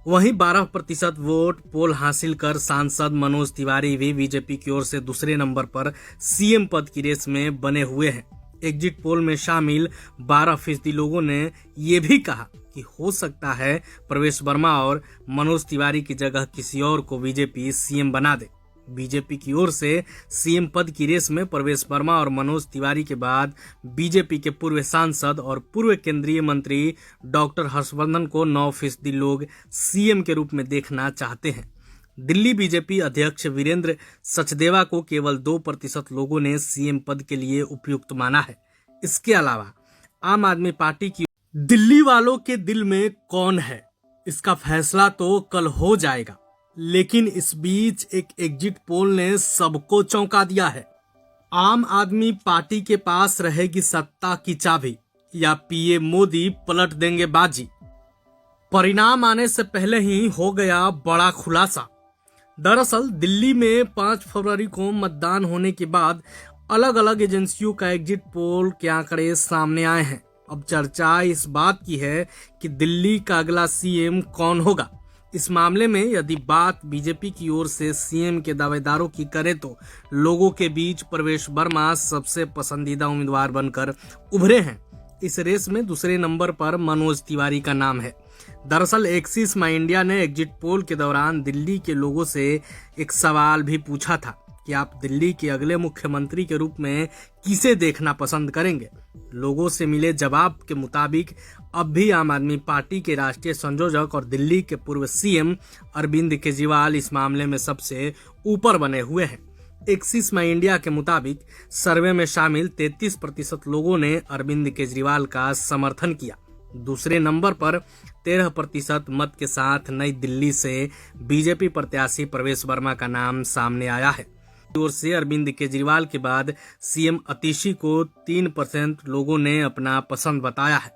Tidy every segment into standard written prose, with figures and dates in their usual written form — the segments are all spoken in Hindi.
वहीं 12% वोट पोल हासिल कर सांसद मनोज तिवारी भी बीजेपी की ओर से दूसरे नंबर पर सीएम पद की रेस में बने हुए हैं। एग्जिट पोल में शामिल 12% लोगों ने ये भी कहा कि हो सकता है प्रवेश वर्मा और मनोज तिवारी की जगह किसी और को बीजेपी सीएम बना दे। बीजेपी की ओर से सीएम पद की रेस में प्रवेश वर्मा और मनोज तिवारी के बाद बीजेपी के पूर्व सांसद और पूर्व केंद्रीय मंत्री डॉक्टर हर्षवर्धन को 9% लोग सीएम के रूप में देखना चाहते हैं। दिल्ली बीजेपी अध्यक्ष वीरेंद्र सचदेवा को केवल 2% लोगों ने सीएम पद के लिए उपयुक्त माना है। इसके अलावा आम आदमी पार्टी की दिल्ली वालों के दिल में कौन है, इसका फैसला तो कल हो जाएगा, लेकिन इस बीच एक एग्जिट पोल ने सबको चौंका दिया है। आम आदमी पार्टी के पास रहेगी सत्ता की चाबी या पीएम मोदी पलट देंगे बाजी। परिणाम आने से पहले ही हो गया बड़ा खुलासा। दरअसल दिल्ली में 5 फरवरी को मतदान होने के बाद अलग अलग एजेंसियों का एग्जिट पोल के आंकड़े सामने आए हैं। अब चर्चा इस बात की है कि दिल्ली का अगला सीएम कौन होगा। इस मामले में यदि बात बीजेपी की ओर से सीएम के दावेदारों की करें तो लोगों के बीच प्रवेश वर्मा सबसे पसंदीदा उम्मीदवार बनकर उभरे हैं। इस रेस में दूसरे नंबर पर मनोज तिवारी का नाम है। दरअसल एक्सिस माई इंडिया ने एग्जिट पोल के दौरान दिल्ली के लोगों से एक सवाल भी पूछा था कि आप दिल्ली के अगले मुख्यमंत्री के रूप में किसे देखना पसंद करेंगे। लोगों से मिले जवाब के मुताबिक अब भी आम आदमी पार्टी के राष्ट्रीय संयोजक और दिल्ली के पूर्व सीएम अरविंद केजरीवाल इस मामले में सबसे ऊपर बने हुए हैं। एक्सिस माई इंडिया के मुताबिक सर्वे में शामिल 33% लोगों ने अरविंद केजरीवाल का समर्थन किया। दूसरे नंबर पर 13% मत के साथ नई दिल्ली से बीजेपी प्रत्याशी प्रवेश वर्मा का नाम सामने आया है। ओर से अरविंद केजरीवाल के बाद सीएम अतिशी को 3% लोगों ने अपना पसंद बताया है।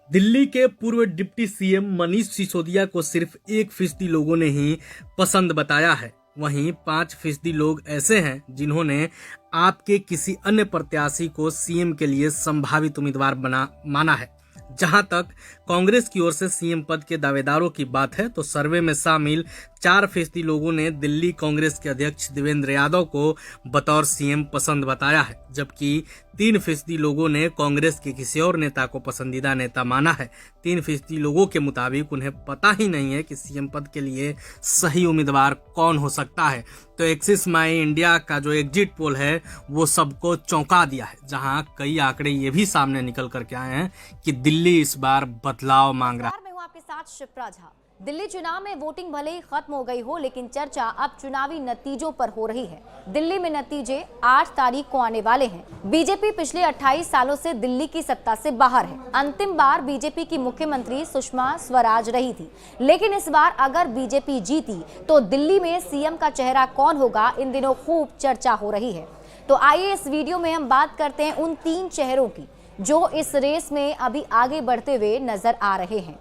दिल्ली के पूर्व डिप्टी सीएम मनीष सिसोदिया को सिर्फ 1% लोगों ने ही पसंद बताया है। वहीं 5% लोग ऐसे हैं जिन्होंने आपके किसी अन्य प्रत्याशी को सीएम के लिए संभावित उम्मीदवार माना है। जहां तक कांग्रेस की ओर से सीएम पद के दावेदारों की बात है तो सर्वे में शामिल 4% लोगों ने दिल्ली कांग्रेस के अध्यक्ष देवेंद्र यादव को बतौर सीएम पसंद बताया है, जबकि 3% लोगों ने कांग्रेस के किसी और नेता को पसंदीदा नेता माना है। 3% लोगों के मुताबिक उन्हें पता ही नहीं है कि सीएम पद के लिए सही उम्मीदवार कौन हो सकता है। तो एक्सिस माई इंडिया का जो एग्जिट पोल है वो सबको चौंका दिया है, जहां कई आंकड़े ये भी सामने निकल करके आए हैं कि दिल्ली इस बार बदलाव मांग रहा है। मैं हूं आपके साथ शिप्रा झा। दिल्ली चुनाव में वोटिंग भले ही खत्म हो गई हो, लेकिन चर्चा अब चुनावी नतीजों पर हो रही है। दिल्ली में नतीजे 8 तारीख को आने वाले हैं। बीजेपी पिछले 28 सालों से दिल्ली की सत्ता से बाहर है। अंतिम बार बीजेपी की मुख्यमंत्री सुषमा स्वराज रही थी, लेकिन इस बार अगर बीजेपी जीती तो दिल्ली में सीएम का चेहरा कौन होगा, इन दिनों खूब चर्चा हो रही है। तो आइए इस वीडियो में हम बात करते हैं उन 3 चेहरों की जो इस रेस में अभी आगे बढ़ते हुए नजर आ रहे हैं।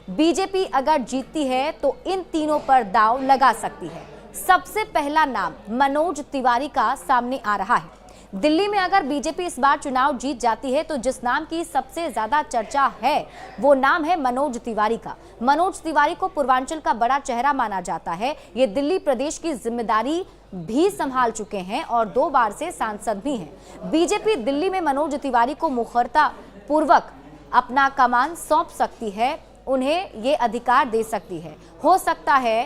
बीजेपी अगर जीतती है तो इन तीनों पर दांव लगा सकती है। सबसे पहला नाम मनोज तिवारी का सामने आ रहा है। दिल्ली में अगर बीजेपी इस बार चुनाव जीत जाती है तो जिस नाम की सबसे ज्यादा चर्चा है वो नाम है मनोज तिवारी का। मनोज तिवारी को पूर्वांचल का बड़ा चेहरा माना जाता है। ये दिल्ली प्रदेश की जिम्मेदारी भी संभाल चुके हैं और 2 बार से सांसद भी हैं। बीजेपी दिल्ली में मनोज तिवारी को मुखरता पूर्वक अपना कमान सौंप सकती है, उन्हें ये अधिकार दे सकती है। हो सकता है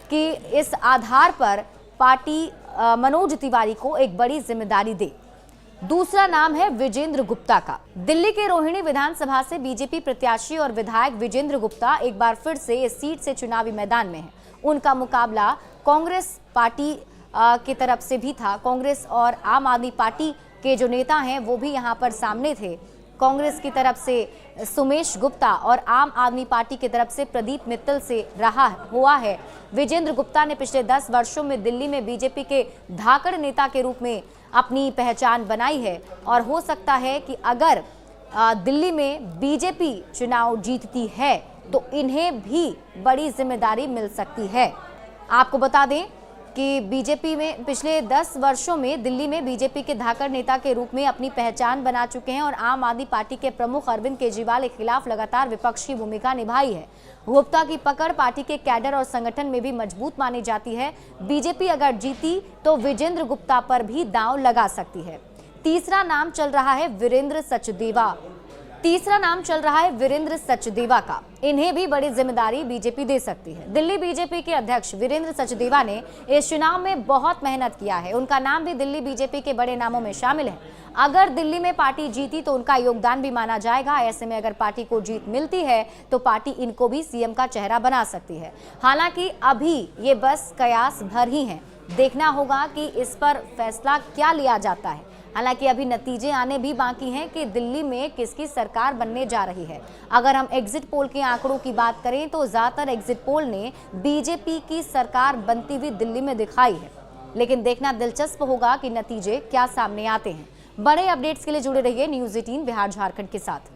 कि इस आधार पर पार्टी मनोज तिवारी को एक बड़ी जिम्मेदारी दे। दूसरा नाम है विजेंद्र गुप्ता का। दिल्ली के रोहिणी विधानसभा से बीजेपी प्रत्याशी और विधायक विजेंद्र गुप्ता एक बार फिर से इस सीट से चुनावी मैदान में है। उनका मुकाबला कांग्रेस पार्टी की तरफ से भी था। कांग्रेस और आम आदमी पार्टी के जो नेता हैं वो भी यहाँ पर सामने थे। कांग्रेस की तरफ से सुमेश गुप्ता और आम आदमी पार्टी की तरफ से प्रदीप मित्तल से रहा हुआ है। विजेंद्र गुप्ता ने पिछले 10 वर्षों में दिल्ली में बीजेपी के धाकड़ नेता के रूप में अपनी पहचान बनाई है और हो सकता है कि अगर दिल्ली में बीजेपी चुनाव जीतती है तो इन्हें भी बड़ी जिम्मेदारी मिल सकती है। आपको बता दें कि बीजेपी में पिछले 10 वर्षों में दिल्ली में बीजेपी के धाकड़ नेता के रूप में अपनी पहचान बना चुके हैं और आम आदमी पार्टी के प्रमुख अरविंद केजरीवाल के खिलाफ लगातार विपक्ष की भूमिका निभाई है। गुप्ता की पकड़ पार्टी के कैडर और संगठन में भी मजबूत मानी जाती है। बीजेपी अगर जीती तो विजेंद्र गुप्ता पर भी दांव लगा सकती है। तीसरा नाम चल रहा है वीरेंद्र सचदेवा का। इन्हें भी बड़ी जिम्मेदारी बीजेपी दे सकती है। दिल्ली बीजेपी के अध्यक्ष वीरेंद्र सचदेवा ने इस चुनाव में बहुत मेहनत किया है। उनका नाम भी दिल्ली बीजेपी के बड़े नामों में शामिल है। अगर दिल्ली में पार्टी जीती तो उनका योगदान भी माना जाएगा। ऐसे में अगर पार्टी को जीत मिलती है तो पार्टी इनको भी सीएम का चेहरा बना सकती है। हालांकि अभी ये बस कयास भर ही है। देखना होगा कि इस पर फैसला क्या लिया जाता है। हालांकि अभी नतीजे आने भी बाकी हैं कि दिल्ली में किसकी सरकार बनने जा रही है। अगर हम एग्जिट पोल के आंकड़ों की बात करें तो ज्यादातर एग्जिट पोल ने बीजेपी की सरकार बनती हुई दिल्ली में दिखाई है। लेकिन देखना दिलचस्प होगा कि नतीजे क्या सामने आते हैं। बड़े अपडेट्स के लिए जुड़े रहिए न्यूज़ 18 बिहार झारखंड के साथ।